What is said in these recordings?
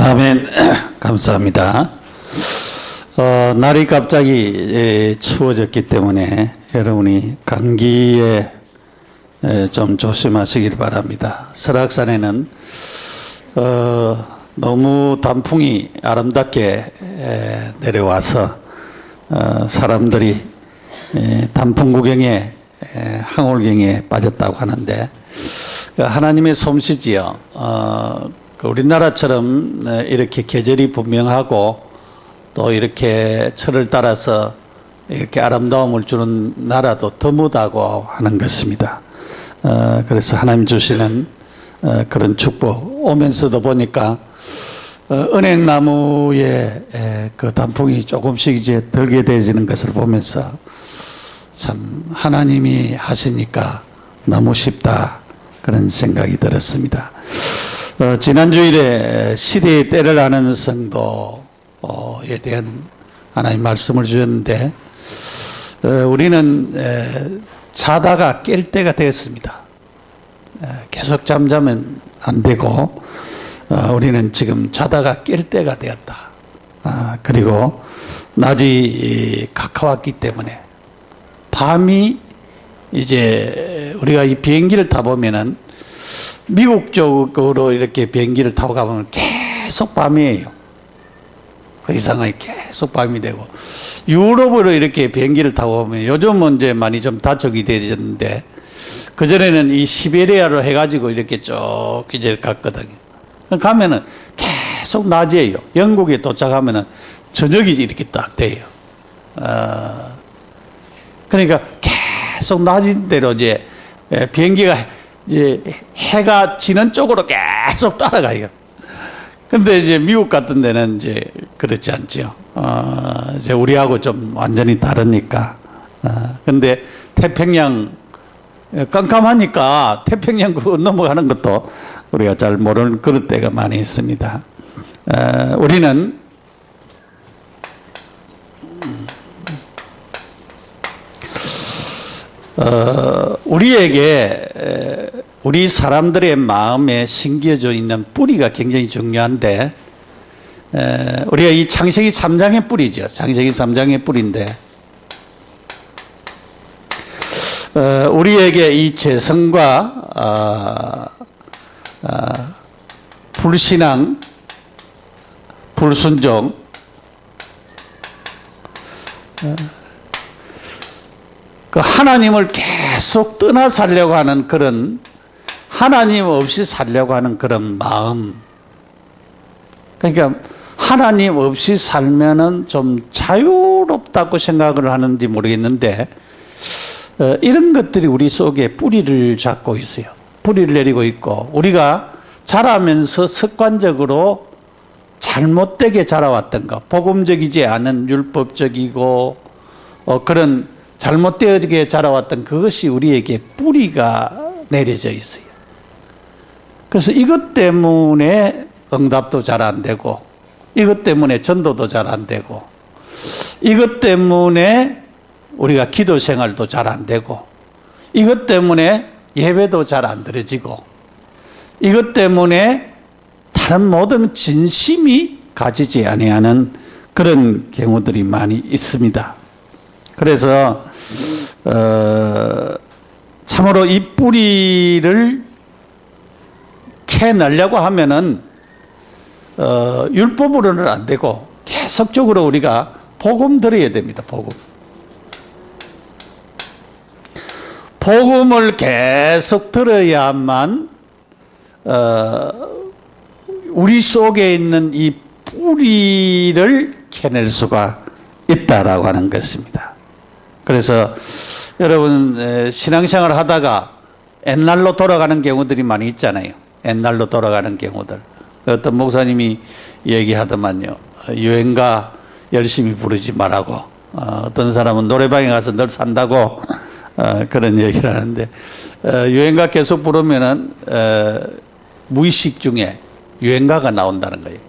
아멘. 감사합니다. 날이 갑자기 추워졌기 때문에 여러분이 감기에 좀 조심하시길 바랍니다. 설악산에는 너무 단풍이 아름답게 내려와서 사람들이 단풍 구경에 항울경에 빠졌다고 하는데, 하나님의 솜씨지요. 우리나라처럼 이렇게 계절이 분명하고 또 이렇게 철을 따라서 이렇게 아름다움을 주는 나라도 드무다고 하는 것입니다. 그래서 하나님 주시는 그런 축복, 오면서도 보니까 은행나무에 그 단풍이 조금씩 이제 들게 되어지는 것을 보면서 참 하나님이 하시니까 너무 쉽다, 그런 생각이 들었습니다. 지난 주일에 시대의 때를 아는 성도에 대한 하나님 말씀을 주셨는데, 우리는 자다가 깰 때가 되었습니다. 계속 잠자면 안 되고, 우리는 지금 자다가 깰 때가 되었다. 그리고 낮이 가까웠기 때문에 밤이 이제 우리가 이 비행기를 타보면은 미국 쪽으로 이렇게 비행기를 타고 가보면 계속 밤이에요. 그 이상하게 계속 밤이 되고, 유럽으로 이렇게 비행기를 타고 보면, 요즘은 이제 많이 좀 다촉이 되었는데, 그전에는 이 시베리아로 해가지고 이렇게 쭉 이제 갔거든요. 가면은 계속 낮이에요. 영국에 도착하면은 저녁이 이렇게 딱 돼요. 그러니까 계속 낮은 대로 이제 비행기가 이제 해가 지는 쪽으로 계속 따라가요. 근데 이제 미국 같은 데는 이제 그렇지 않죠. 이제 우리하고 좀 완전히 다르니까. 근데 태평양 깜깜하니까 태평양 그 넘어가는 것도 우리가 잘 모르는 그런 때가 많이 있습니다. 우리는 우리에게 우리 사람들의 마음에 심겨져 있는 뿌리가 굉장히 중요한데, 우리가 이 창세기 3장의 뿌리죠. 창세기 3장의 뿌리인데, 우리에게 이 죄성과 불신앙, 불순종, 그 하나님을 계속 떠나 살려고 하는 그런, 하나님 없이 살려고 하는 그런 마음. 그러니까 하나님 없이 살면은 좀 자유롭다고 생각을 하는지 모르겠는데, 이런 것들이 우리 속에 뿌리를 잡고 있어요. 뿌리를 내리고 있고, 우리가 자라면서 습관적으로 잘못되게 자라왔던 것, 복음적이지 않은 율법적이고 그런 잘못되게 자라왔던 그것이 우리에게 뿌리가 내려져 있어요. 그래서 이것 때문에 응답도 잘 안 되고, 이것 때문에 전도도 잘 안 되고, 이것 때문에 우리가 기도 생활도 잘 안 되고, 이것 때문에 예배도 잘 안 드려지고, 이것 때문에 다른 모든 진심이 가지지 아니하는 그런 경우들이 많이 있습니다. 그래서 참으로 이 뿌리를 캐내려고 하면은 율법으로는 안 되고, 계속적으로 우리가 복음 들어야 됩니다. 복음을 계속 들어야만 우리 속에 있는 이 뿌리를 캐낼 수가 있다라고 하는 것입니다. 그래서 여러분, 신앙생활 하다가 옛날로 돌아가는 경우들이 많이 있잖아요. 옛날로 돌아가는 경우들. 어떤 목사님이 얘기하더만요. 유행가 열심히 부르지 말라고. 어떤 사람은 노래방에 가서 늘 산다고 그런 얘기를 하는데, 유행가 계속 부르면은 무의식 중에 유행가가 나온다는 거예요.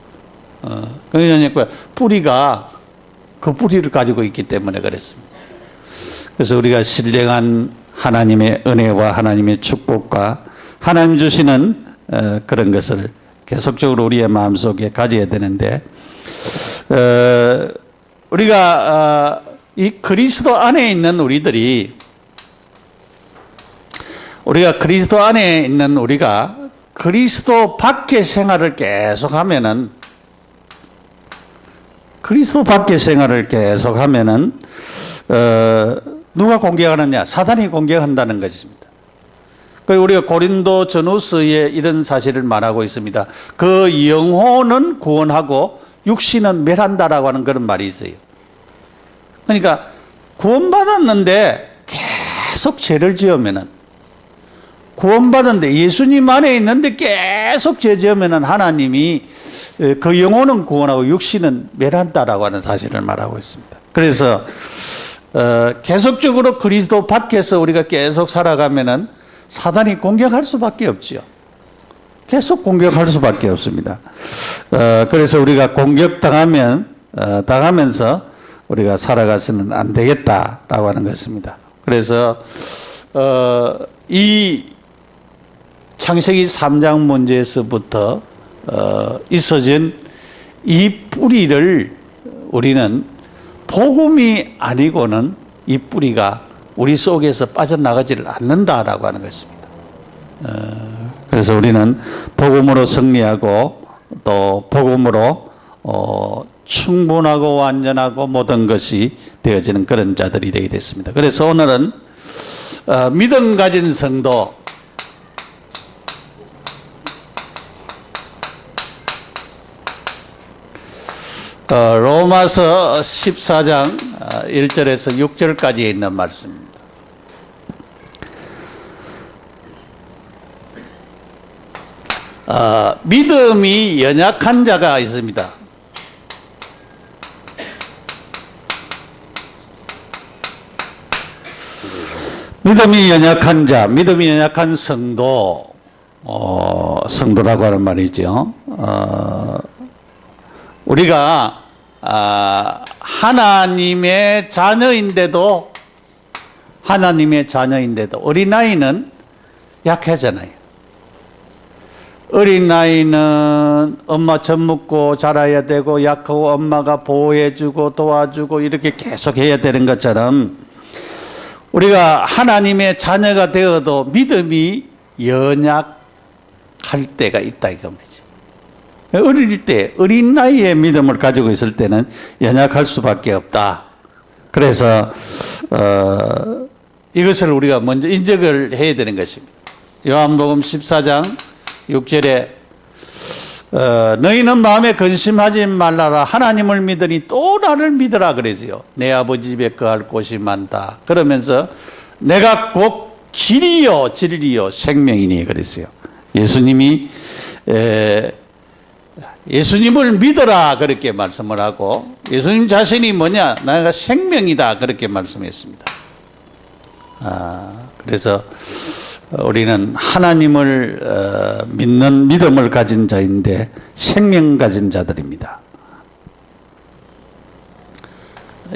그러니까 뿌리가 그 뿌리를 가지고 있기 때문에 그랬습니다. 그래서 우리가 신령한 하나님의 은혜와 하나님의 축복과 하나님 주시는 그런 것을 계속적으로 우리의 마음속에 가져야 되는데, 우리가 이 그리스도 안에 있는 우리가 그리스도 밖의 생활을 계속하면은 누가 공격하느냐? 사단이 공격한다는 것입니다. 그리고 우리가 고린도 전후서에 이런 사실을 말하고 있습니다. 그 영혼은 구원하고 육신은 멸한다라고 하는 그런 말이 있어요. 그러니까 구원받았는데 계속 죄를 지으면은, 구원받았는데 예수님 안에 있는데 계속 죄 지으면은 하나님이 그 영혼은 구원하고 육신은 멸한다라고 하는 사실을 말하고 있습니다. 그래서 계속적으로 그리스도 밖에서 우리가 계속 살아가면은 사단이 공격할 수밖에 없지요. 계속 공격할 수밖에 없습니다. 그래서 우리가 당하면서 우리가 살아가서는 안 되겠다라고 하는 것입니다. 그래서 이 창세기 3장 문제에서부터 있어진 이 뿌리를 우리는 복음이 아니고는 이 뿌리가 우리 속에서 빠져나가지를 않는다라고 하는 것입니다. 그래서 우리는 복음으로 승리하고 또 복음으로 충분하고 완전하고 모든 것이 되어지는 그런 자들이 되게 됐습니다. 그래서 오늘은 믿음 가진 성도, 로마서 14장 1절에서 6절까지 있는 말씀입니다. 믿음이 연약한 자가 있습니다. 믿음이 연약한 성도라고 하는 말이죠. 우리가 하나님의 자녀인데도 어린아이는 약하잖아요. 어린아이는 엄마 젖 먹고 자라야 되고 약하고 엄마가 보호해주고 도와주고 이렇게 계속 해야 되는 것처럼 우리가 하나님의 자녀가 되어도 믿음이 연약할 때가 있다 이겁니다. 어릴 때, 어린 나이에 믿음을 가지고 있을 때는 연약할 수밖에 없다. 그래서 이것을 우리가 먼저 인정을 해야 되는 것입니다. 요한복음 14장 6절에 너희는 마음에 근심하지 말라라. 하나님을 믿으니 또 나를 믿으라 그러지요. 내 아버지 집에 거할 곳이 많다. 그러면서 내가 곧 길이요 진리요 생명이니 그랬어요. 예수님을 믿어라 그렇게 말씀을 하고 예수님 자신이 뭐냐? 내가 생명이다 그렇게 말씀했습니다. 그래서 우리는 하나님을 믿는 믿음을 가진 자인데 생명 가진 자들입니다.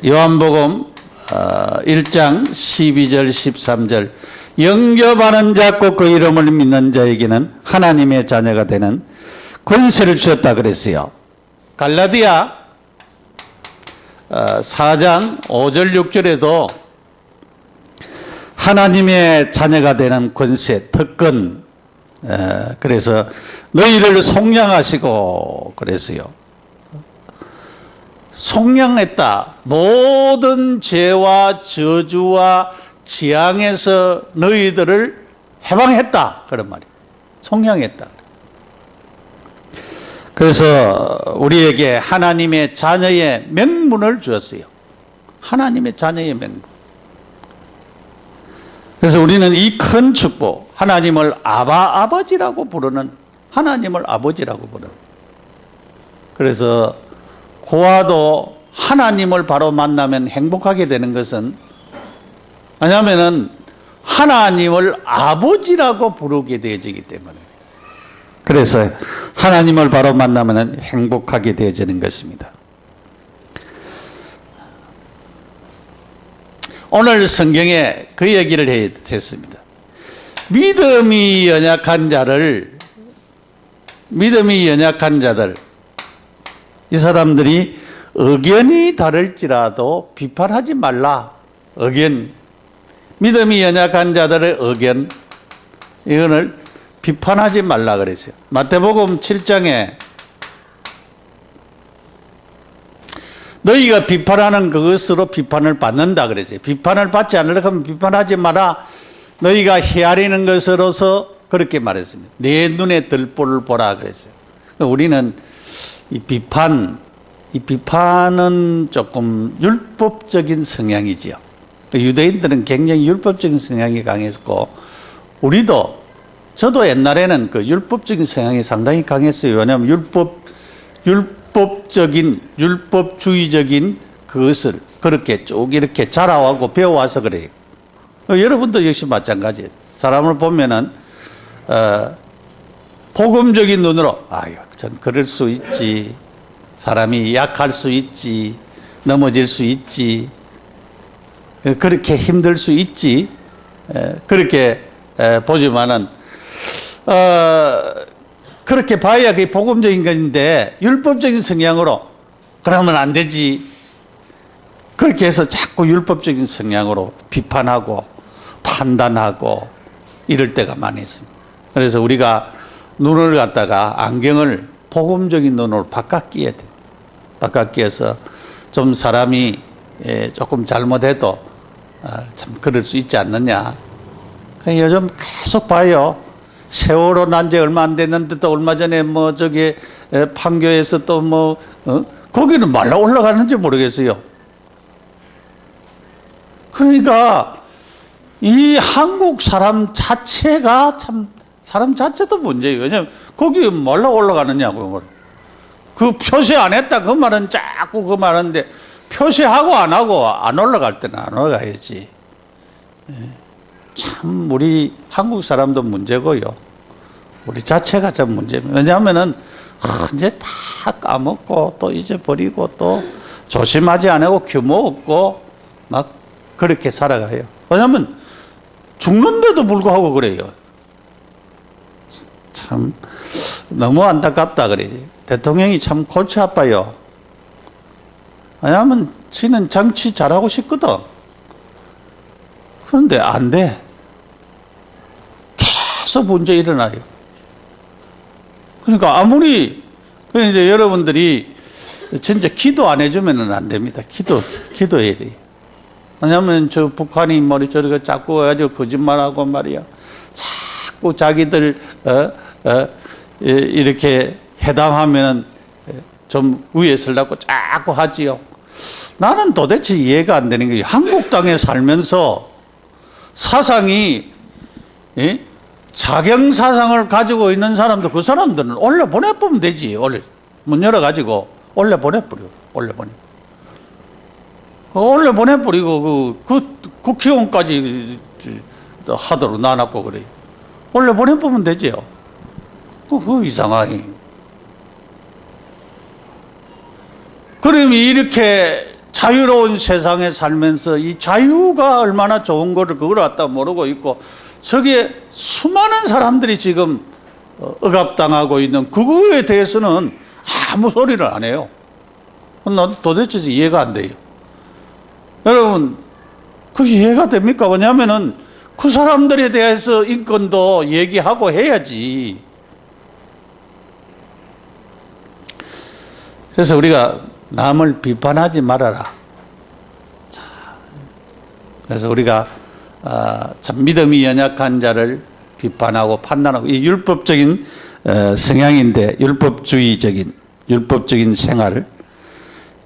요한복음 1장 12절 13절 영접하는 자 곧 그 이름을 믿는 자에게는 하나님의 자녀가 되는 권세를 주셨다 그랬어요. 갈라디아 4장 5절 6절에도 하나님의 자녀가 되는 권세, 특권, 그래서 너희를 속량하시고 그랬어요. 속량했다. 모든 죄와 저주와 재앙에서 너희들을 해방했다. 그런 말이에요. 속량했다. 그래서 우리에게 하나님의 자녀의 명분을 주었어요. 하나님의 자녀의 명분. 그래서 우리는 이 큰 축복, 하나님을 아버지라고 부르는, 그래서 고아도 하나님을 바로 만나면 행복하게 되는 것은 왜냐하면 하나님을 아버지라고 부르게 되어지기 때문에. 그래서 하나님을 바로 만나면 행복하게 되어지는 것입니다. 오늘 성경에 그 얘기를 했습니다. 믿음이 연약한 자를 믿음이 연약한 자들, 이 사람들이 의견이 다를지라도 비판하지 말라. 의견, 믿음이 연약한 자들의 의견, 이거를 비판하지 말라 그랬어요. 마태복음 7장에 너희가 비판하는 그것으로 비판을 받는다 그랬어요. 비판을 받지 않으려고 하면 비판하지 마라. 너희가 헤아리는 것으로서 그렇게 말했습니다. 내 눈에 들보를 보라 그랬어요. 우리는 이 비판은 조금 율법적인 성향이지요. 유대인들은 굉장히 율법적인 성향이 강했고, 저도 옛날에는 그 율법적인 성향이 상당히 강했어요. 왜냐하면 율법주의적인 그것을 그렇게 쭉 이렇게 자라와고 배워와서 그래요. 여러분도 역시 마찬가지예요. 사람을 보면은, 복음적인 눈으로, 전 그럴 수 있지. 사람이 약할 수 있지. 넘어질 수 있지. 그렇게 힘들 수 있지. 그렇게 보지만은, 그렇게 봐야 그게 복음적인 건데, 율법적인 성향으로, 그러면 안 되지. 그렇게 해서 자꾸 율법적인 성향으로 비판하고, 판단하고, 이럴 때가 많이 있습니다. 그래서 우리가 눈을 갖다가 안경을 복음적인 눈으로 바꿔 끼어야 돼. 바꿔 끼어서 좀 사람이 조금 잘못해도 참 그럴 수 있지 않느냐. 요즘 계속 봐요. 세월호 난 지 얼마 안 됐는데 또 얼마 전에 판교에서 또 거기는 말라 올라가는지 모르겠어요. 그러니까 이 한국 사람 자체가 참 사람 자체도 문제예요. 왜냐하면 거기 말라 올라가느냐고요. 그 표시 안 했다 그 말은 자꾸 그 말하는데 표시하고 안 하고 안 올라갈 때는 안 올라가야지. 참 우리 한국 사람도 문제고요. 우리 자체가 참 문제입니다. 왜냐하면은 이제 다 까먹고 또 잊어버리고 또 조심하지 않고 규모 없고 막 그렇게 살아가요. 왜냐하면 죽는데도 불구하고 그래요. 참 너무 안타깝다 그러지. 대통령이 참 골치 아파요. 왜냐하면 지는 정치 잘하고 싶거든. 그런데 안 돼. 계속 문제 일어나요. 그러니까 아무리 이제 여러분들이 진짜 기도 안 해주면은 안 됩니다. 기도해야 돼요. 왜냐하면 저 북한이 저렇게 자꾸 가지고 거짓말하고 말이야. 자꾸 자기들 이렇게 회담하면 좀 위에 서려고 자꾸 하지요. 나는 도대체 이해가 안 되는 거예요. 한국 땅에 살면서 사상이 자경 사상을 가지고 있는 사람도 그 사람들은 올려 보내보면 되지. 문 열어가지고 올려 보내버리고 그 국회의원까지 하도록 놔놨고 그래요. 올려 보내보면 되지요. 그거 이상하니. 그럼 이렇게 자유로운 세상에 살면서 이 자유가 얼마나 좋은 거를 그걸 갖다 모르고 있고 저기에 수많은 사람들이 지금 억압당하고 있는 그거에 대해서는 아무 소리를 안 해요. 나도 도대체 이해가 안 돼요. 여러분, 그 이해가 됩니까? 왜냐하면은 그 사람들에 대해서 인권도 얘기하고 해야지. 그래서 우리가 남을 비판하지 말아라. 자, 그래서 우리가 참 믿음이 연약한 자를 비판하고 판단하고 이 율법적인 성향인데 율법적인 생활,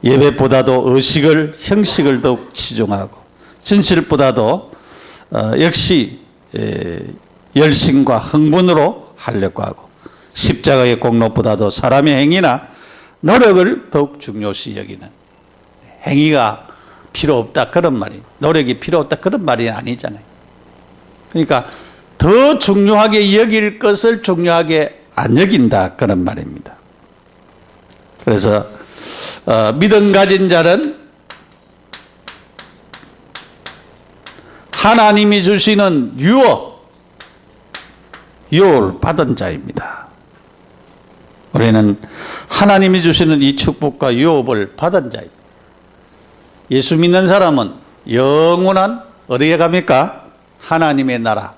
예배보다도 의식을 형식을 더욱 치중하고 진실보다도 역시 열심과 흥분으로 하려고 하고 십자가의 공로보다도 사람의 행위나 노력을 더욱 중요시 여기는, 행위가 필요 없다 그런 말이, 노력이 필요 없다 그런 말이 아니잖아요. 그러니까 더 중요하게 여길 것을 중요하게 안 여긴다 그런 말입니다. 그래서 믿음 가진 자는 하나님이 주시는 유업을 받은 자입니다. 우리는 하나님이 주시는 이 축복과 유업을 받은 자입니다. 예수 믿는 사람은 영원한 어디에 갑니까? 하나님의 나라,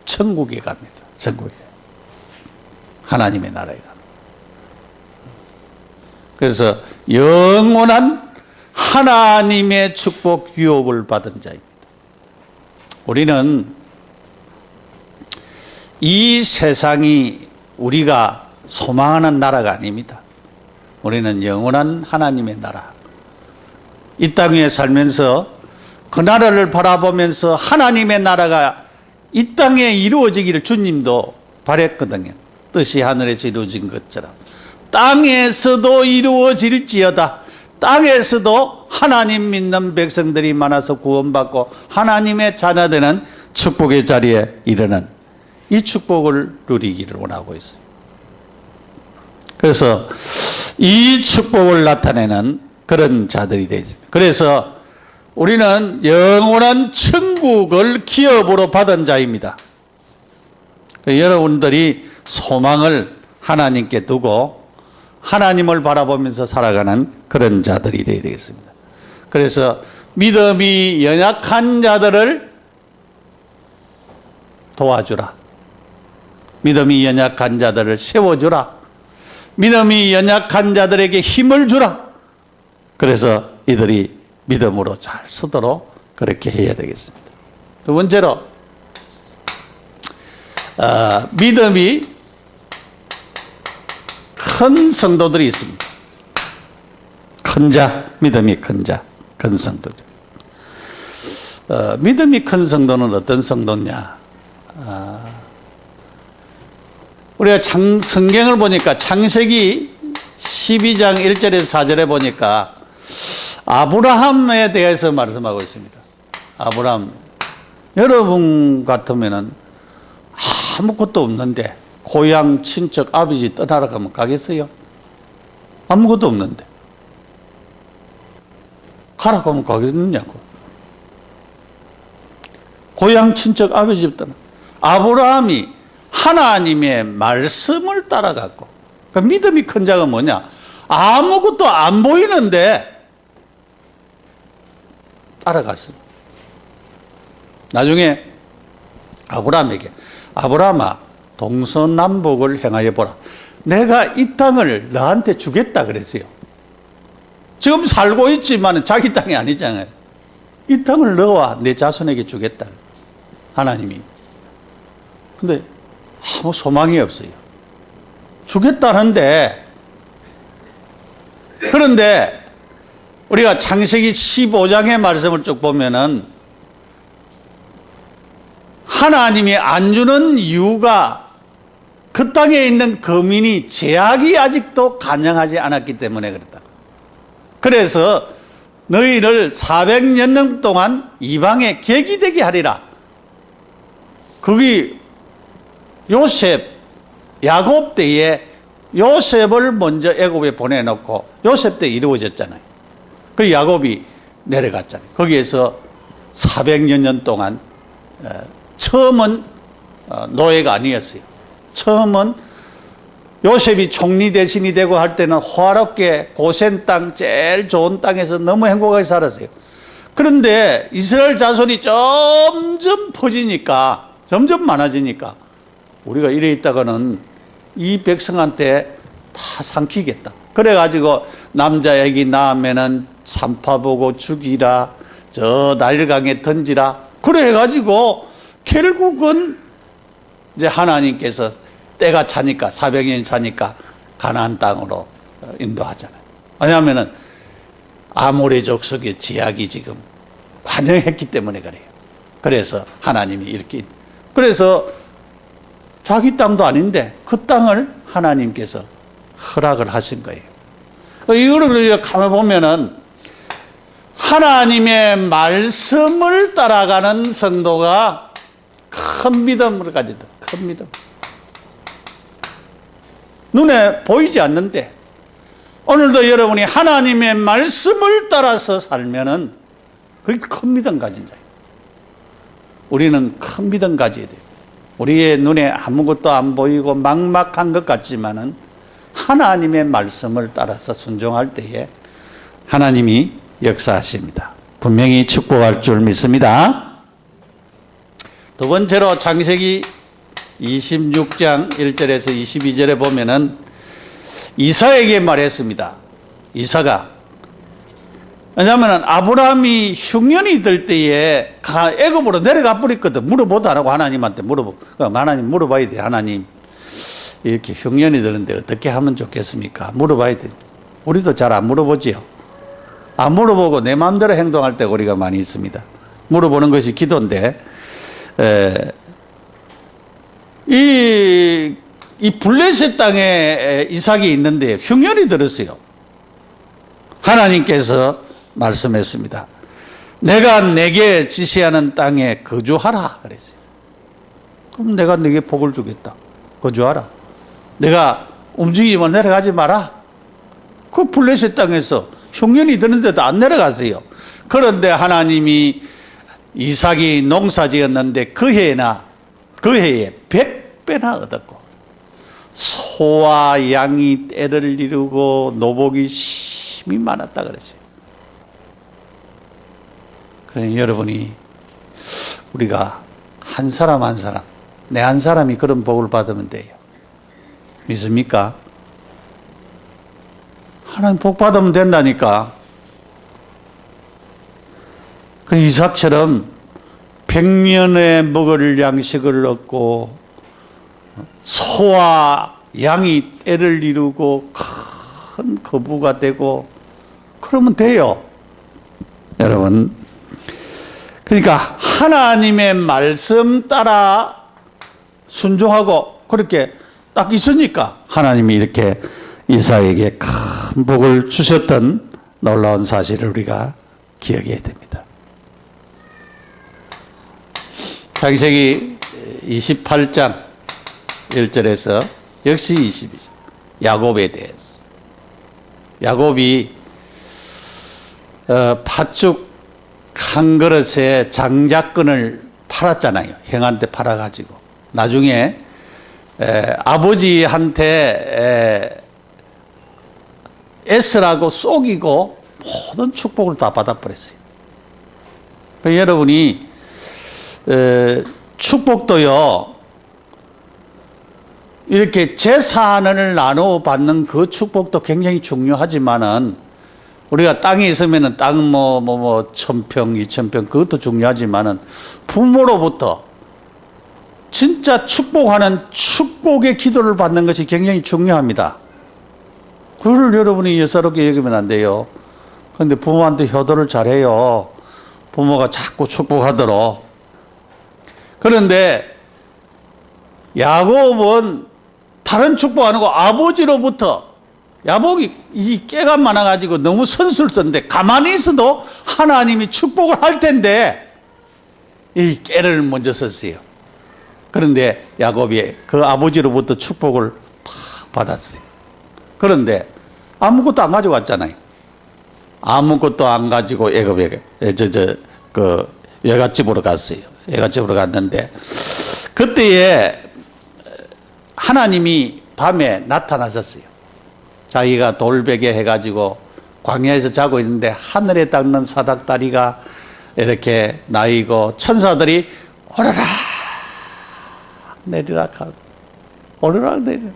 천국에 갑니다. 천국에. 하나님의 나라에 갑니다. 그래서 영원한 하나님의 축복 유업을 받은 자입니다. 우리는 이 세상이 우리가 소망하는 나라가 아닙니다. 우리는 영원한 하나님의 나라. 이 땅 위에 살면서 그 나라를 바라보면서 하나님의 나라가 이 땅에 이루어지기를 주님도 바랬거든요. 뜻이 하늘에서 이루어진 것처럼 땅에서도 이루어질지어다. 땅에서도 하나님 믿는 백성들이 많아서 구원받고 하나님의 자녀되는 축복의 자리에 이르는 이 축복을 누리기를 원하고 있어요. 그래서 이 축복을 나타내는 그런 자들이 되겠습니다. 그래서 우리는 영원한 천국을 기업으로 받은 자입니다. 여러분들이 소망을 하나님께 두고 하나님을 바라보면서 살아가는 그런 자들이 되어야 되겠습니다. 그래서 믿음이 연약한 자들을 도와주라. 믿음이 연약한 자들을 세워주라. 믿음이 연약한 자들에게 힘을 주라. 그래서 이들이 믿음으로 잘 서도록 그렇게 해야 되겠습니다. 두 번째로 믿음이 큰 성도들이 있습니다. 큰 자, 믿음이 큰 자, 큰 성도들. 믿음이 큰 성도는 어떤 성도냐? 우리가 성경을 보니까 창세기 12장 1절에서 4절에 보니까 아브라함에 대해서 말씀하고 있습니다. 아브라함. 여러분 같으면은 아무것도 없는데 고향, 친척, 아버지 떠나러 가면 가겠어요? 아무것도 없는데. 가라고 하면 가겠느냐고. 고향, 친척, 아버지 집 떠나. 아브라함이 하나님의 말씀을 따라갔고, 그러니까 믿음이 큰 자가 뭐냐? 아무것도 안 보이는데 따라갔습니다. 나중에 아브라함에게, 아브라함아, 동서남북을 행하여 보라. 내가 이 땅을 너한테 주겠다 그랬어요. 지금 살고 있지만 자기 땅이 아니잖아요. 이 땅을 너와 내 자손에게 주겠다. 하나님이. 근데 아무 소망이 없어요. 주겠다는데, 그런데 우리가 창세기 15장의 말씀을 쭉 보면은 하나님이 안 주는 이유가 그 땅에 있는 거민이 제약이 아직도 간영하지 않았기 때문에 그랬다. 그래서 너희를 400여 년 동안 이방에 객이 되게 하리라. 거기 요셉, 야곱 때에 요셉을 먼저 애굽에 보내놓고 요셉 때 이루어졌잖아요. 그 야곱이 내려갔잖아요. 거기에서 400여 년 동안 처음은 노예가 아니었어요. 처음은 요셉이 총리 대신이 되고 할 때는 호화롭게 고센 땅, 제일 좋은 땅에서 너무 행복하게 살았어요. 그런데 이스라엘 자손이 점점 퍼지니까, 점점 많아지니까 우리가 이래 있다가는 이 백성한테 다 삼키겠다. 그래가지고 남자 애기 낳으면은 산파 보고 죽이라, 저 나일강에 던지라. 그래 해가지고 결국은 이제 하나님께서 때가 차니까 400년 차니까 가나안 땅으로 인도하잖아요. 왜냐하면은 아모레 족속의 제약이 지금 관영했기 때문에 그래요. 그래서 하나님이 이렇게, 그래서 자기 땅도 아닌데 그 땅을 하나님께서 허락을 하신 거예요. 이거를 우리가 가만 보면은 하나님의 말씀을 따라가는 성도가 큰 믿음을 가진다. 큰 믿음. 눈에 보이지 않는데 오늘도 여러분이 하나님의 말씀을 따라서 살면은 그게 큰 믿음 가진 자예요. 우리는 큰 믿음 가져야 돼요. 우리의 눈에 아무것도 안 보이고 막막한 것 같지만은 하나님의 말씀을 따라서 순종할 때에 하나님이 역사하십니다. 분명히 축복할 줄 믿습니다. 두 번째로 창세기 26장 1절에서 22절에 보면은 이사에게 말했습니다. 이사가, 왜냐하면 아브라함이 흉년이 들 때에 애굽으로 내려가 버렸거든. 물어보도 안 하고 하나님한테 하나님 물어봐야 돼. 하나님, 이렇게 흉년이 드는데 어떻게 하면 좋겠습니까? 물어봐야 돼. 우리도 잘 안 물어보지요. 안 물어보고 내 마음대로 행동할 때가 우리가 많이 있습니다. 물어보는 것이 기도인데, 이 블레셋 땅에 이삭이 있는데 흉년이 들었어요. 하나님께서 말씀했습니다. 내가 내게 지시하는 땅에 거주하라 그랬어요. 그럼 내가 내게 복을 주겠다. 거주하라. 내가 움직이면 내려가지 마라. 그 블레셋 땅에서 흉년이 드는데도 안 내려갔어요. 그런데 하나님이 이삭이 농사 지었는데 그 해에 100배나 얻었고 소와 양이 떼를 이루고 노복이 심히 많았다 그랬어요. 그러니 여러분이 우리가 한 사람 한 사람 내 한 사람이 그런 복을 받으면 돼요. 믿습니까? 하나님 복 받으면 된다니까. 그 이삭처럼 100년에 먹을 양식을 얻고 소와 양이 떼를 이루고 큰 거부가 되고 그러면 돼요. 여러분, 그러니까 하나님의 말씀 따라 순종하고 그렇게 딱 있으니까 하나님이 이렇게 이삭에게 큰 복을 주셨던 놀라운 사실을 우리가 기억해야 됩니다. 창세기 28장 1절에서 역시 22절 야곱에 대해서 야곱이 팥죽 한 그릇에 장작근을 팔았잖아요. 형한테 팔아가지고 나중에 아버지한테 애쓰라고 속이고 모든 축복을 다 받아버렸어요. 여러분이 축복도요 이렇게 재산을 나누어 받는 그 축복도 굉장히 중요하지만은 우리가 땅에 있으면은 땅 1000평, 2000평 그것도 중요하지만은 부모로부터 진짜 축복하는 축복의 기도를 받는 것이 굉장히 중요합니다. 그걸 여러분이 예사롭게 여기면 안 돼요. 그런데 부모한테 효도를 잘해요. 부모가 자꾸 축복하도록. 그런데 야곱은 다른 축복 안 하고 아버지로부터 야곱이 이 깨가 많아가지고 너무 선수를 썼는데 가만히 있어도 하나님이 축복을 할 텐데 이 깨를 먼저 썼어요. 그런데 야곱이 그 아버지로부터 축복을 팍 받았어요. 그런데 아무것도 안 가져갔잖아요. 아무것도 안 가지고 애굽에 외갓집으로 갔어요. 외갓집으로 갔는데 그때에 하나님이 밤에 나타나셨어요. 자기가 돌베개 해가지고 광야에서 자고 있는데 하늘에 닦는 사닥다리가 이렇게 나이고 천사들이 오르락 내리락 하고 오르락 내리락.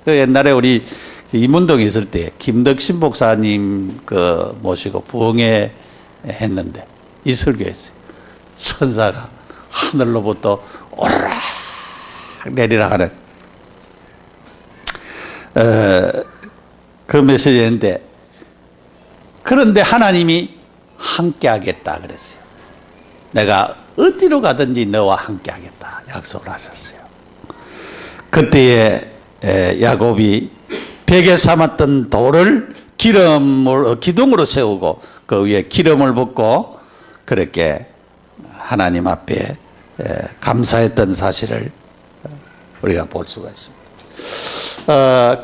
그 옛날에 우리 이문동에 있을 때 김덕신 목사님 모시고 부흥회 했는데 이 설교했어요. 천사가 하늘로부터 오르락 내리락 하는 그 메시지인데 그런데 하나님이 함께 하겠다 그랬어요. 내가 어디로 가든지 너와 함께 하겠다 약속을 하셨어요. 그때에 야곱이 벽에 삼았던 돌을 기둥으로 세우고 그 위에 기름을 붓고 그렇게 하나님 앞에 감사했던 사실을 우리가 볼 수가 있습니다.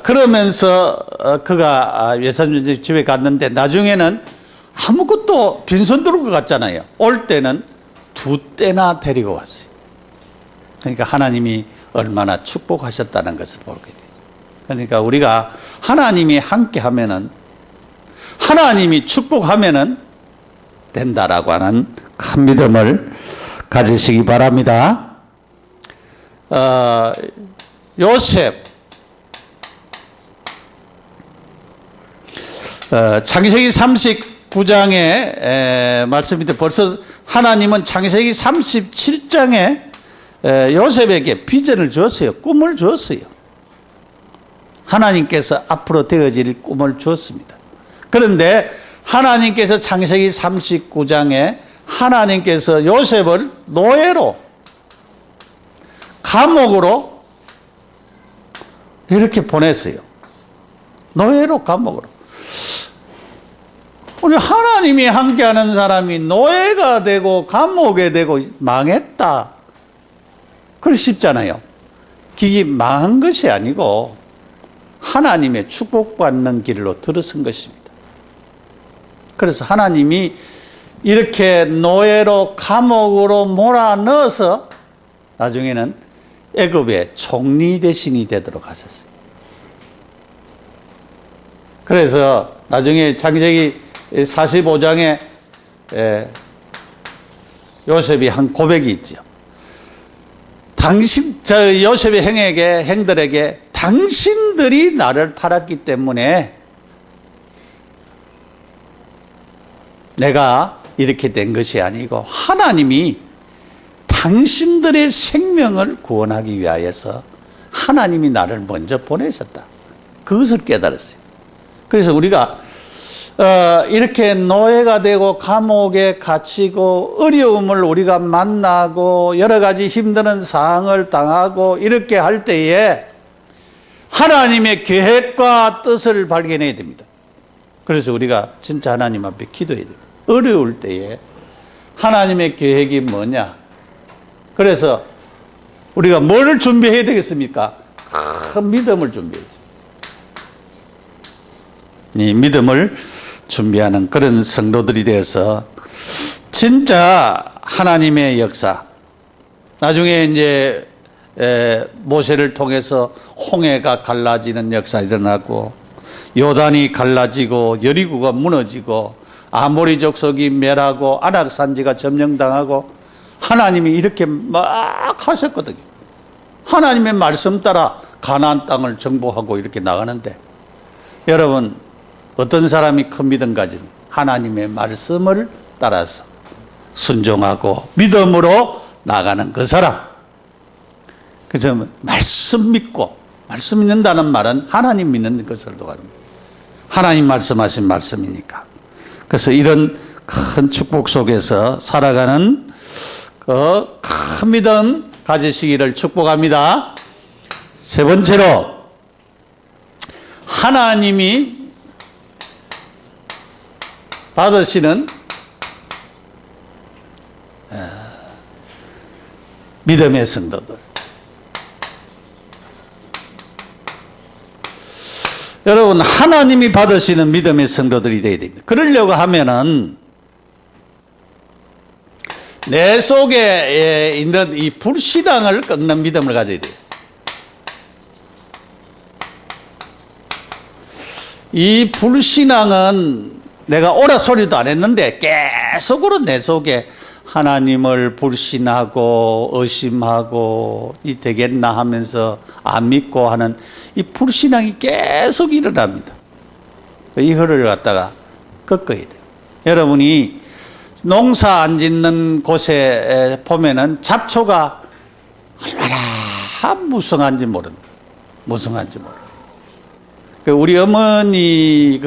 그러면서 그가 외삼촌 집에 갔는데 나중에는 아무것도 빈손 들고 갔잖아요. 올 때는 2떼나 데리고 왔어요. 그러니까 하나님이 얼마나 축복하셨다는 것을 보게 되죠. 그러니까 우리가 하나님이 함께 하면은, 하나님이 축복하면은 된다라고 하는 큰 믿음을 가지시기 바랍니다. 요셉, 창세기 39장에 말씀인데 벌써 하나님은 창세기 37장에 요셉에게 비전을 주었어요. 꿈을 주었어요. 하나님께서 앞으로 되어질 꿈을 주었습니다. 그런데 하나님께서 창세기 39장에 하나님께서 요셉을 노예로, 감옥으로 이렇게 보냈어요. 노예로, 감옥으로. 우리 하나님이 함께하는 사람이 노예가 되고 감옥에 되고 망했다. 그럴 쉽잖아요. 그게 망한 것이 아니고 하나님의 축복받는 길로 들어선 것입니다. 그래서 하나님이 이렇게 노예로 감옥으로 몰아넣어서 나중에는 애굽의 총리 대신이 되도록 하셨어요. 그래서 나중에 창세기 45장에 요셉이 한 고백이 있죠. 요셉의 행들에게 당신들이 나를 팔았기 때문에 내가 이렇게 된 것이 아니고 하나님이 당신들의 생명을 구원하기 위하여서 하나님이 나를 먼저 보내셨다. 그것을 깨달았어요. 그래서 우리가 이렇게 노예가 되고 감옥에 갇히고 어려움을 우리가 만나고 여러 가지 힘든 상황을 당하고 이렇게 할 때에 하나님의 계획과 뜻을 발견해야 됩니다. 그래서 우리가 진짜 하나님 앞에 기도해야 돼요. 어려울 때에 하나님의 계획이 뭐냐? 그래서 우리가 뭘 준비해야 되겠습니까? 큰 믿음을 준비해야죠. 이 믿음을 준비하는 그런 성도들이 되어서 진짜 하나님의 역사, 나중에 이제 모세를 통해서 홍해가 갈라지는 역사 일어나고 요단이 갈라지고 여리고가 무너지고 아모리 족속이 멸하고 아낙 산지가 점령당하고 하나님이 이렇게 막 하셨거든요. 하나님의 말씀 따라 가나안 땅을 정복하고 이렇게 나가는데 여러분 어떤 사람이 큰 믿음 가진 하나님의 말씀을 따라서 순종하고 믿음으로 나가는 그 사람. 그래서 말씀 믿고, 말씀 믿는다는 말은 하나님 믿는 것을 도와줍니다. 하나님 말씀하신 말씀이니까. 그래서 이런 큰 축복 속에서 살아가는 그 큰 믿음 가지시기를 축복합니다. 세 번째로 하나님이 받으시는 믿음의 성도들. 여러분 하나님이 받으시는 믿음의 성도들이 되어야 됩니다. 그러려고 하면은 내 속에 있는 이 불신앙을 꺾는 믿음을 가져야 돼요. 이 불신앙은 내가 오라 소리도 안 했는데 계속으로 내 속에 하나님을 불신하고 의심하고 이 되겠나 하면서 안 믿고 하는 이 불신앙이 계속 일어납니다. 이거를 갖다가 꺾어야 돼요. 여러분이 농사 안 짓는 곳에 보면은 잡초가 얼마나 무성한지 모릅니다. 무성한지 모릅니다. 우리 어머니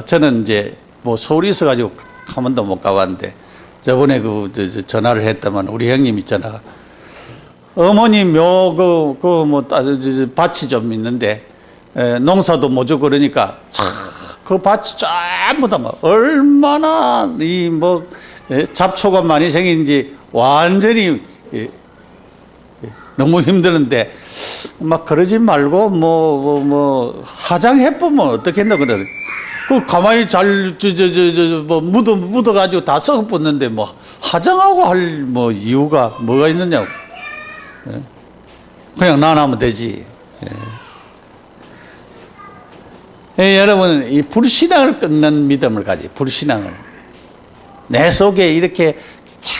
저는 이제 뭐 서울에 있어가지고 한 번도 못 가봤는데 저번에 전화를 했더만 우리 형님이 전화가 어머니 묘 밭이 좀 있는데 농사도 못 짓고 그러니까 그 밭이 전부 다 막 얼마나 잡초가 많이 생긴지 완전히 너무 힘드는데 막 그러지 말고 화장해보면 어떻겠나 그래. 그 가만히 잘 묻어가지고 다 썩어붙는데 화장하고 할 이유가 뭐가 있느냐고. 그냥 나가면 되지. 여러분, 이 불신앙을 끊는 믿음을 불신앙을. 내 속에 이렇게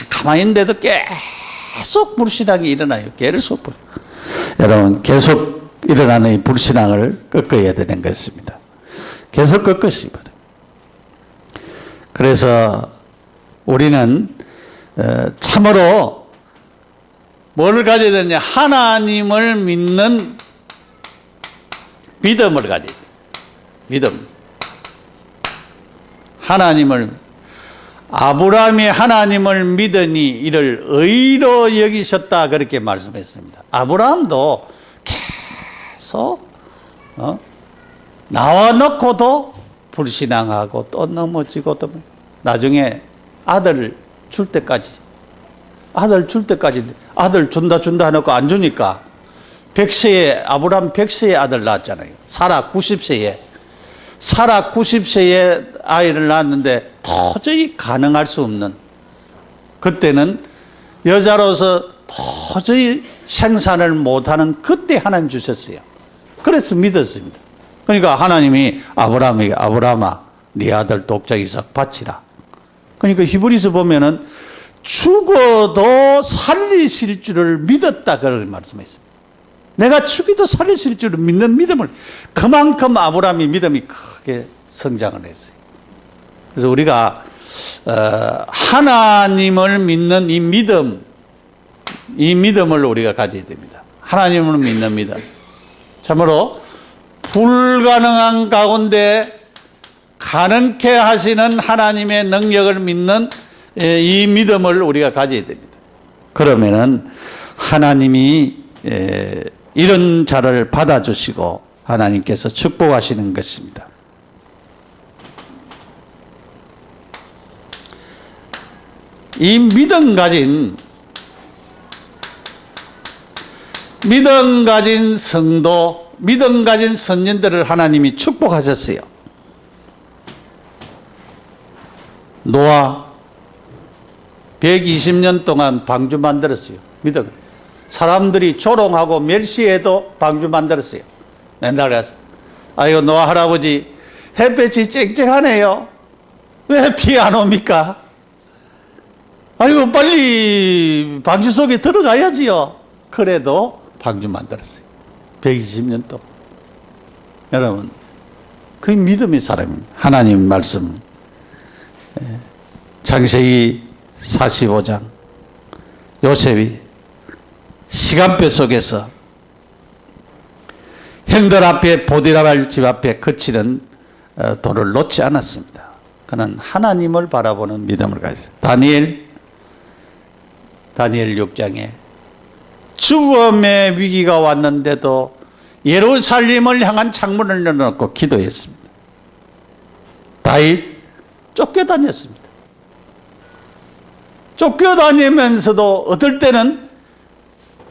가만히 있는데도 계속 불신앙이 일어나요. 계속. 여러분, 계속 일어나는 이 불신앙을 꺾어야 되는 것입니다. 계속 꺾으시면. 그래서 우리는 참으로 뭘 가져야 되냐? 하나님을 믿는 믿음을 가져야 돼요. 믿음. 아브라함이 하나님을 믿으니 이를 의로 여기셨다, 그렇게 말씀했습니다. 아브라함도 계속 나와 놓고도 불신앙하고 또 넘어지고 또 나중에 아들을 줄 때까지 아들 준다 해놓고 안 주니까 아브라함 100세에 아들 낳았잖아요. 사라 90세에 아이를 낳았는데 도저히 가능할 수 없는, 그때는 여자로서 도저히 생산을 못하는 그때 하나님 주셨어요. 그래서 믿었습니다. 그러니까 하나님이 아브라함에게 아브라함아 네 아들 독자 이삭 바치라. 그러니까 히브리서 보면은 죽어도 살리실 줄을 믿었다, 그걸 말씀했습니다. 내가 죽어도 살리실 줄을 믿는 믿음을, 그만큼 아브라함이 믿음이 크게 성장을 했어요. 그래서 우리가 하나님을 믿는 이 믿음을 우리가 가져야 됩니다. 하나님을 믿는 믿음. 참으로 불가능한 가운데 가능케 하시는 하나님의 능력을 믿는 이 믿음을 우리가 가져야 됩니다. 그러면은 하나님이 이런 자를 받아주시고 하나님께서 축복하시는 것입니다. 이 믿음 가진 성도, 믿음 가진 선진들을 하나님이 축복하셨어요. 노아 120년 동안 방주 만들었어요. 믿음. 사람들이 조롱하고 멸시해도 방주 만들었어요. 맨날 가서 아이고 노아 할아버지 햇볕이 쨍쨍하네요. 왜 비 안 옵니까? 아이고 빨리 방주 속에 들어가야지요. 그래도 방주 만들었어요. 120년 동안. 여러분, 그 믿음의 사람입니다. 하나님 말씀. 창세기 45장 요셉이 시간표 속에서 형들 앞에 보디라발 집 앞에 그치는 돌을 놓지 않았습니다. 그는 하나님을 바라보는 믿음을 가졌어요. 다니엘 6장에 죽음의 위기가 왔는데도 예루살렘을 향한 창문을 열어놓고 기도했습니다. 다윗 쫓겨다녔습니다. 쫓겨다니면서도 어떨 때는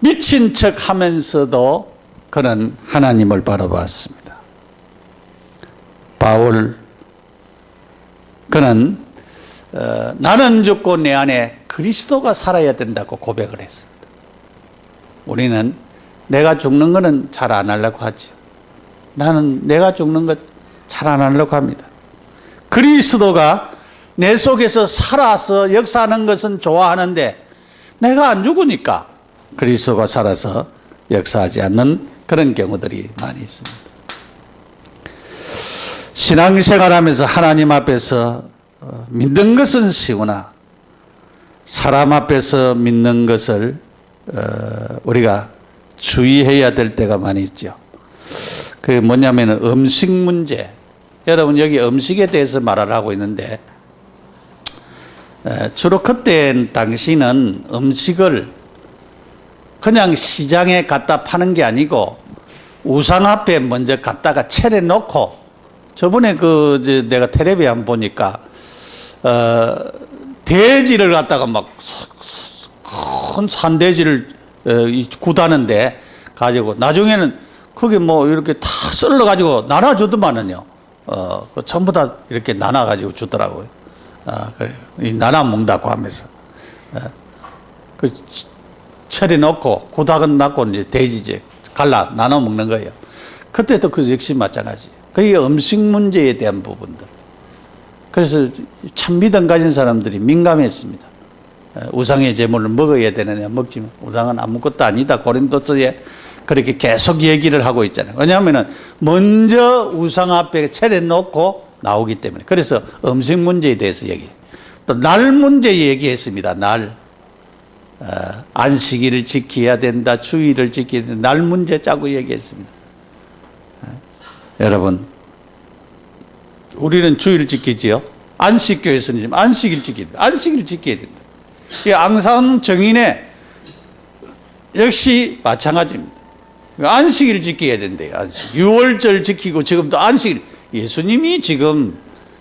미친 척 하면서도 그는 하나님을 바라봤습니다. 바울, 그는 나는 죽고 내 안에 그리스도가 살아야 된다고 고백을 했습니다. 우리는 내가 죽는 거는 잘 안 하려고 하죠. 나는 내가 죽는 것 잘 안 하려고 합니다. 그리스도가 내 속에서 살아서 역사하는 것은 좋아하는데 내가 안 죽으니까 그리스도가 살아서 역사하지 않는 그런 경우들이 많이 있습니다. 신앙생활하면서 하나님 앞에서 믿는 것은 쉬우나 사람 앞에서 믿는 것을 우리가 주의해야 될 때가 많이 있죠. 그게 뭐냐면 음식 문제. 여러분 여기 음식에 대해서 말을 하고 있는데 주로 그때 당시는 음식을 그냥 시장에 갖다 파는 게 아니고 우상 앞에 먼저 갖다가 차려놓고, 저번에 내가 텔레비 한번 보니까 돼지를 갖다가 막 큰 산돼지를 구다는데 가지고 나중에는 그게 뭐 이렇게 다 썰러 가지고 나눠주더만은요. 전부 다 이렇게 나눠 가지고 주더라고요. 그래. 나눠 먹는다고 하면서 그 차려놓고 구닥은 놨고 이제 돼지 이제 갈라 나눠 먹는 거예요. 그때도 그 역시 마찬가지. 그게 음식 문제에 대한 부분들. 그래서 참 믿음 가진 사람들이 민감했습니다. 우상의 제물을 먹어야 되느냐, 먹지만 우상은 아무것도 아니다. 고린도서에 그렇게 계속 얘기를 하고 있잖아요. 왜냐하면 먼저 우상 앞에 차려놓고 나오기 때문에. 그래서 음식 문제에 대해서 얘기해요. 또 날 문제 얘기했습니다. 날. 안식일을 지켜야 된다. 주일을 지켜야 된다. 날 문제 짜고 얘기했습니다. 여러분, 우리는 주일을 지키지요. 안식교에서는 지금 안식일 지켜야 된다. 안식일을 지켜야 된다. 이 앙상 정인의 역시 마찬가지입니다. 안식일을 지켜야 된대요. 안식. 6월절 지키고 지금도 안식일. 예수님이 지금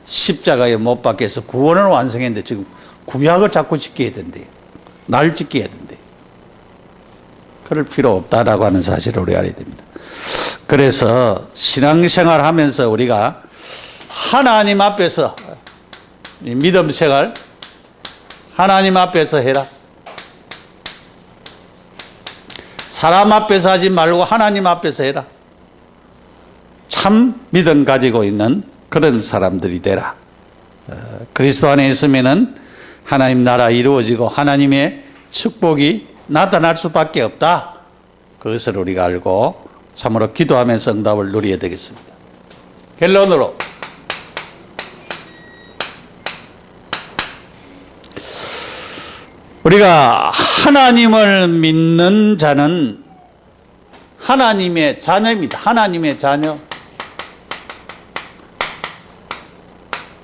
십자가에 못 박혀서 구원을 완성했는데 지금 구약을 자꾸 지켜야 된대요. 날 지켜야 된대요. 그럴 필요 없다라고 하는 사실을 우리가 알아야 됩니다. 그래서 신앙생활 하면서 우리가 하나님 앞에서 믿음 생활 하나님 앞에서 해라. 사람 앞에서 하지 말고 하나님 앞에서 해라. 참 믿음 가지고 있는 그런 사람들이 되라. 그리스도 안에 있으면은 하나님 나라 이루어지고 하나님의 축복이 나타날 수밖에 없다. 그것을 우리가 알고 참으로 기도하면서 응답을 누려야 되겠습니다. 결론으로 우리가 하나님을 믿는 자는 하나님의 자녀입니다. 하나님의 자녀.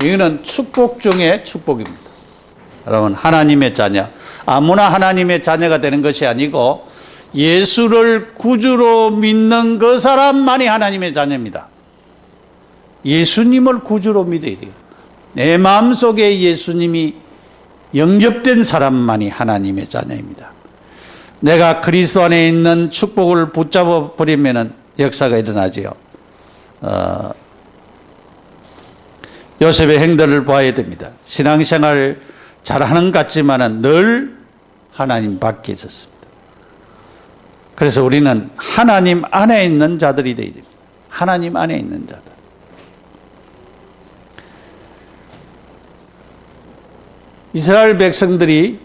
이거는 축복 중에 축복입니다. 여러분, 하나님의 자녀. 아무나 하나님의 자녀가 되는 것이 아니고 예수를 구주로 믿는 그 사람만이 하나님의 자녀입니다. 예수님을 구주로 믿어야 돼요. 내 마음속에 예수님이 영접된 사람만이 하나님의 자녀입니다. 내가 그리스도 안에 있는 축복을 붙잡아 버리면 역사가 일어나지요. 요셉의 행동을 봐야 됩니다. 신앙생활 잘하는 것 같지만은 늘 하나님 밖에 있었습니다. 그래서 우리는 하나님 안에 있는 자들이 되어야 됩니다. 하나님 안에 있는 자들. 이스라엘 백성들이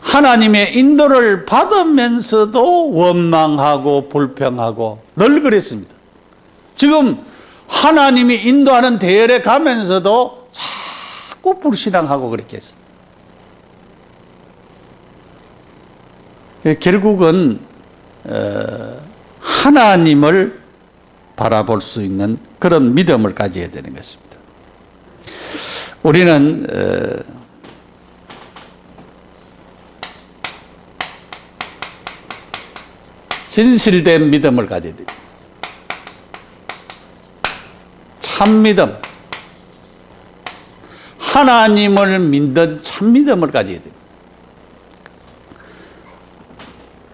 하나님의 인도를 받으면서도 원망하고 불평하고 늘 그랬습니다. 지금 하나님이 인도하는 대열에 가면서도 자꾸 불신앙하고 그렇게 했습니다. 결국은 하나님을 바라볼 수 있는 그런 믿음을 가져야 되는 것입니다. 우리는 진실된 믿음을 가져야 됩니다. 참믿음, 하나님을 믿는 참믿음을 가져야 됩니다.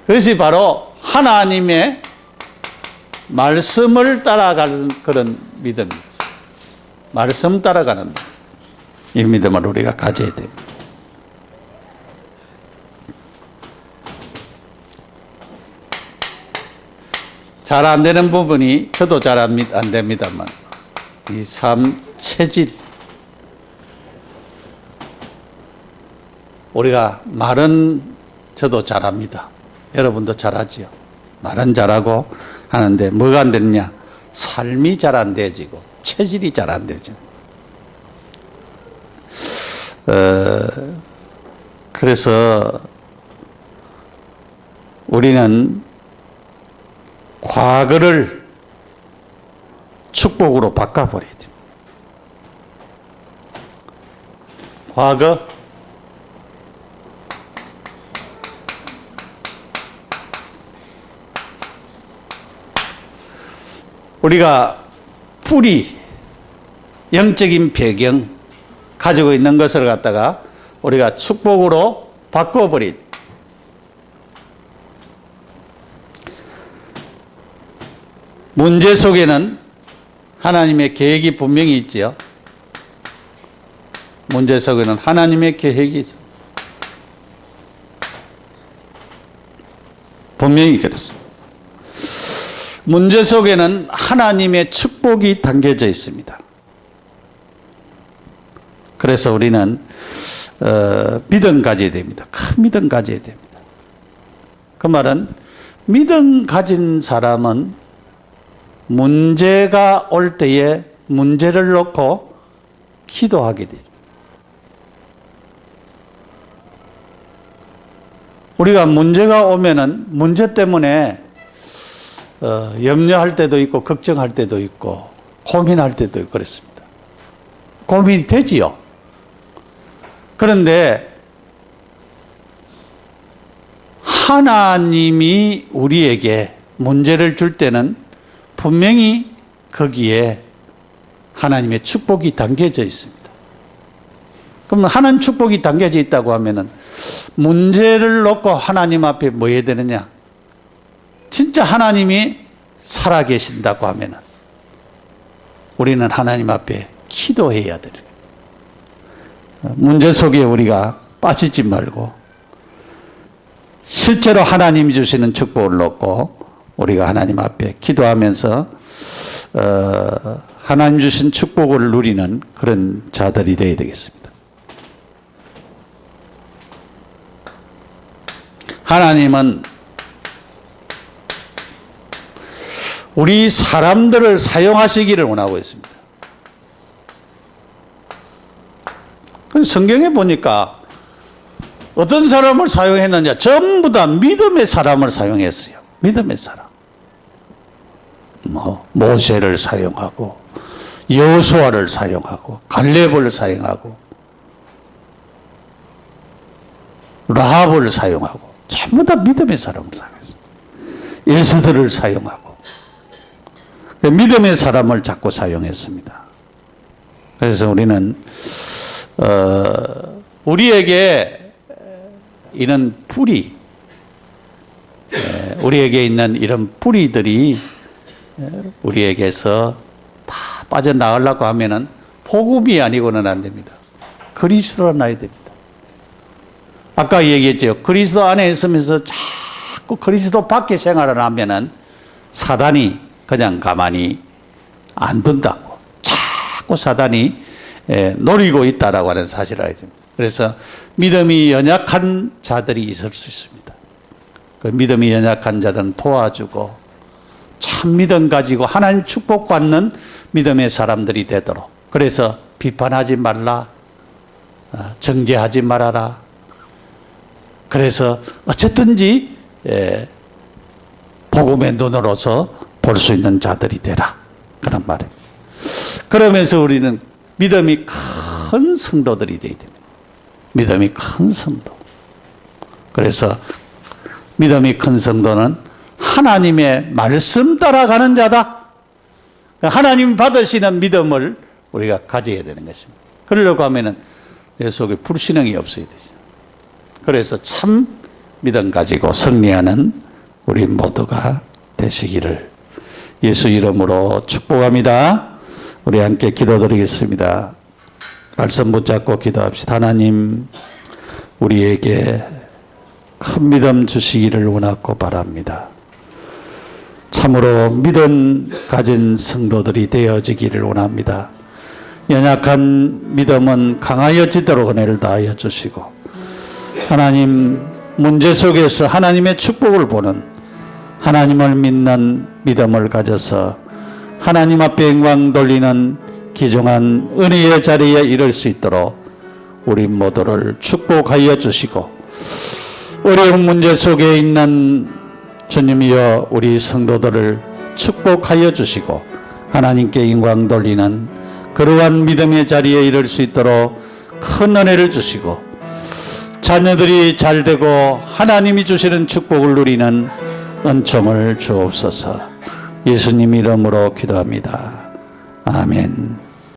그것이 바로 하나님의 말씀을 따라가는 그런 믿음입니다. 말씀 따라가는 믿음. 이 믿음을 우리가 가져야 됩니다. 잘 안 되는 부분이 저도 잘 안 됩니다만 이 삶 체질, 우리가 말은 저도 잘합니다. 여러분도 잘하지요. 말은 잘하고 하는데 뭐가 안 되느냐? 삶이 잘 안 되어지고 체질이 잘 안 되죠. 그래서 우리는 과거를 축복으로 바꿔버려야 됩니다. 과거, 우리가 뿌리, 영적인 배경 가지고 있는 것을 갖다가 우리가 축복으로 바꿔버린, 문제 속에는 하나님의 계획이 분명히 있지요. 문제 속에는 하나님의 계획이 있습니다. 분명히 그렇습니다. 문제 속에는 하나님의 축복이 담겨져 있습니다. 그래서 우리는 믿음 가져야 됩니다. 큰 믿음 가져야 됩니다. 그 말은 믿음 가진 사람은 문제가 올 때에 문제를 놓고 기도하게 돼요. 우리가 문제가 오면은 문제 때문에 염려할 때도 있고 걱정할 때도 있고 고민할 때도 있고 그렇습니다. 고민이 되지요. 그런데 하나님이 우리에게 문제를 줄 때는 분명히 거기에 하나님의 축복이 담겨져 있습니다. 그러면 하나님 축복이 담겨져 있다고 하면은 문제를 놓고 하나님 앞에 뭐 해야 되느냐? 진짜 하나님이 살아계신다고 하면은 우리는 하나님 앞에 기도해야 돼요. 문제 속에 우리가 빠지지 말고 실제로 하나님이 주시는 축복을 놓고 우리가 하나님 앞에 기도하면서 하나님 주신 축복을 누리는 그런 자들이 되어야 되겠습니다. 하나님은 우리 사람들을 사용하시기를 원하고 있습니다. 성경에 보니까 어떤 사람을 사용했느냐? 전부 다 믿음의 사람을 사용했어요. 믿음의 사람. 모세를 사용하고 여호수아를 사용하고 갈렙을 사용하고 라합을 사용하고 전부 다 믿음의 사람을 사용했어요. 에스더를 사용하고 믿음의 사람을 자꾸 사용했습니다. 그래서 우리는 우리에게 이런 뿌리, 우리에게 있는 이런 뿌리들이 우리에게서 다 빠져나가려고 하면은 복음이 아니고는 안 됩니다. 그리스도로 나야 됩니다. 아까 얘기했죠. 그리스도 안에 있으면서 자꾸 그리스도 밖에 생활을 하면은 사단이 그냥 가만히 안 둔다고. 자꾸 사단이 노리고 있다라고 하는 사실을 알아야 됩니다. 그래서 믿음이 연약한 자들이 있을 수 있습니다. 그 믿음이 연약한 자들은 도와주고 참 믿음 가지고 하나님 축복받는 믿음의 사람들이 되도록. 그래서 비판하지 말라. 정죄하지 말아라. 그래서 어쨌든지 복음의 눈으로서 볼 수 있는 자들이 되라. 그런 말이에요. 그러면서 우리는 믿음이 큰 성도들이 되어야 됩니다. 믿음이 큰 성도. 그래서 믿음이 큰 성도는 하나님의 말씀 따라가는 자다. 하나님 받으시는 믿음을 우리가 가져야 되는 것입니다. 그러려고 하면은 내 속에 불신앙이 없어야 되죠. 그래서 참 믿음 가지고 승리하는 우리 모두가 되시기를 예수 이름으로 축복합니다. 우리 함께 기도드리겠습니다. 말씀 붙잡고 기도합시다. 하나님, 우리에게 큰 믿음 주시기를 원하고 바랍니다. 참으로 믿음 가진 성도들이 되어지기를 원합니다. 연약한 믿음은 강하여지도록 은혜를 다하여 주시고, 하나님 문제 속에서 하나님의 축복을 보는, 하나님을 믿는 믿음을 가져서 하나님 앞에 영광 돌리는 귀중한 은혜의 자리에 이를 수 있도록 우리 모두를 축복하여 주시고, 어려운 문제 속에 있는 주님이여 우리 성도들을 축복하여 주시고 하나님께 영광 돌리는 그러한 믿음의 자리에 이를 수 있도록 큰 은혜를 주시고, 자녀들이 잘되고 하나님이 주시는 축복을 누리는 은총을 주옵소서. 예수님 이름으로 기도합니다. 아멘.